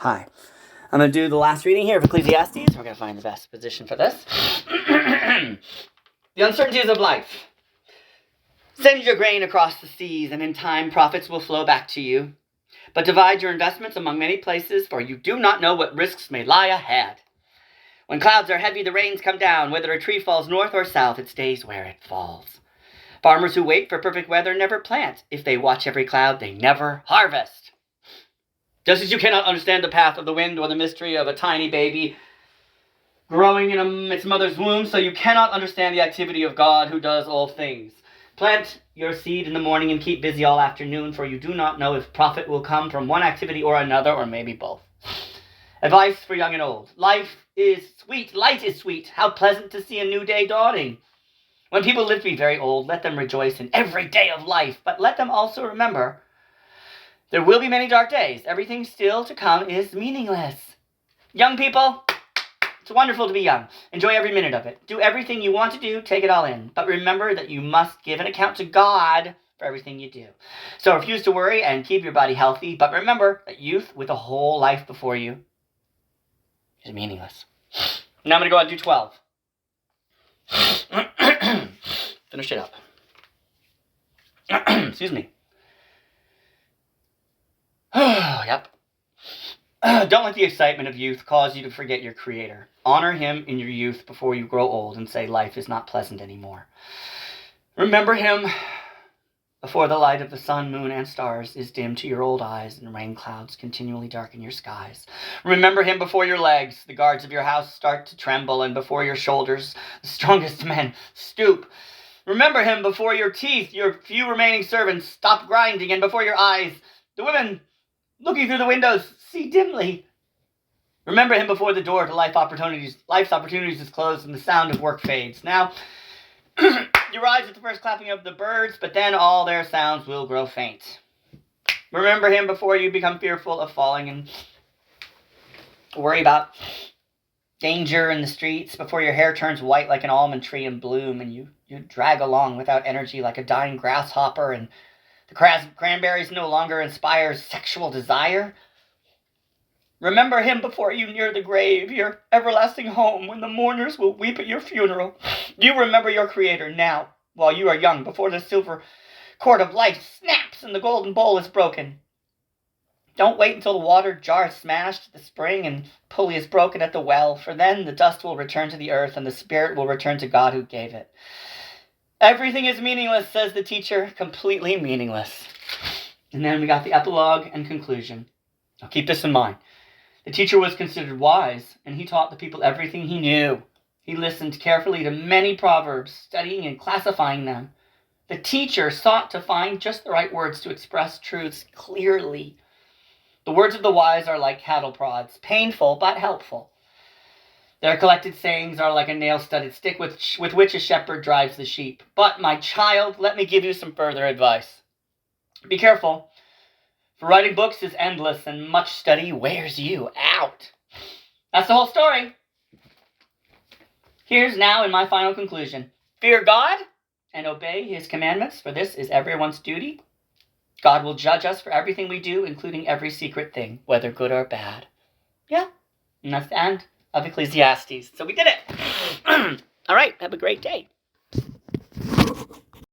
Hi. I'm going to do the last reading here of Ecclesiastes. We're going to find the best position for this. The Uncertainties of Life. Send your grain across the seas, and in time profits will flow back to you. But divide your investments among many places, for you do not know what risks may lie ahead. When clouds are heavy, the rains come down. Whether a tree falls north or south, it stays where it falls. Farmers who wait for perfect weather never plant. If they watch every cloud, they never harvest. Just as you cannot understand the path of the wind or the mystery of a tiny baby growing in its mother's womb, so you cannot understand the activity of God who does all things. Plant your seed in the morning and keep busy all afternoon, for you do not know if profit will come from one activity or another, or maybe both. Advice for young and old. Life is sweet. Light is sweet. How pleasant to see a new day dawning. When people live to be very old, let them rejoice in every day of life, but let them also remember there will be many dark days. Everything still to come is meaningless. Young people, it's wonderful to be young. Enjoy every minute of it. Do everything you want to do. Take it all in. But remember that you must give an account to God for everything you do. So refuse to worry and keep your body healthy. But remember that youth with a whole life before you is meaningless. Now I'm going to go on and do 12. Finish it up. Excuse me. Yep. Don't let the excitement of youth cause you to forget your Creator. Honor Him in your youth before you grow old and say life is not pleasant anymore. Remember Him before the light of the sun, moon, and stars is dim to your old eyes and rain clouds continually darken your skies. Remember Him before your legs, the guards of your house, start to tremble, and before your shoulders, the strongest men stoop. Remember Him before your teeth, your few remaining servants, stop grinding, and before your eyes, the women looking through the windows see dimly. Remember Him before the door to life's opportunities is closed and the sound of work fades. Now, you rise at the first clapping of the birds, but then all their sounds will grow faint. Remember Him before you become fearful of falling and worry about danger in the streets, before your hair turns white like an almond tree in bloom and you drag along without energy like a dying grasshopper, and the cranberries no longer inspire sexual desire. Remember Him before you near the grave, your everlasting home, when the mourners will weep at your funeral. You remember your Creator now, while you are young, before the silver cord of life snaps and the golden bowl is broken. Don't wait until the water jar is smashed at the spring and pulley is broken at the well, for then the dust will return to the earth and the spirit will return to God who gave it. Everything is meaningless, says the teacher, completely meaningless. And then we got the epilogue and conclusion. Now keep this in mind. The teacher was considered wise, and he taught the people everything he knew. He listened carefully to many proverbs, studying and classifying them. The teacher sought to find just the right words to express truths clearly. The words of the wise are like cattle prods, painful but helpful. Their collected sayings are like a nail-studded stick with which a shepherd drives the sheep. But, my child, let me give you some further advice. Be careful, for writing books is endless, and much study wears you out. That's the whole story. Here's now in my final conclusion. Fear God and obey His commandments, for this is everyone's duty. God will judge us for everything we do, including every secret thing, whether good or bad. Yeah, and that's the end of Ecclesiastes. So we did it. All right, have a great day.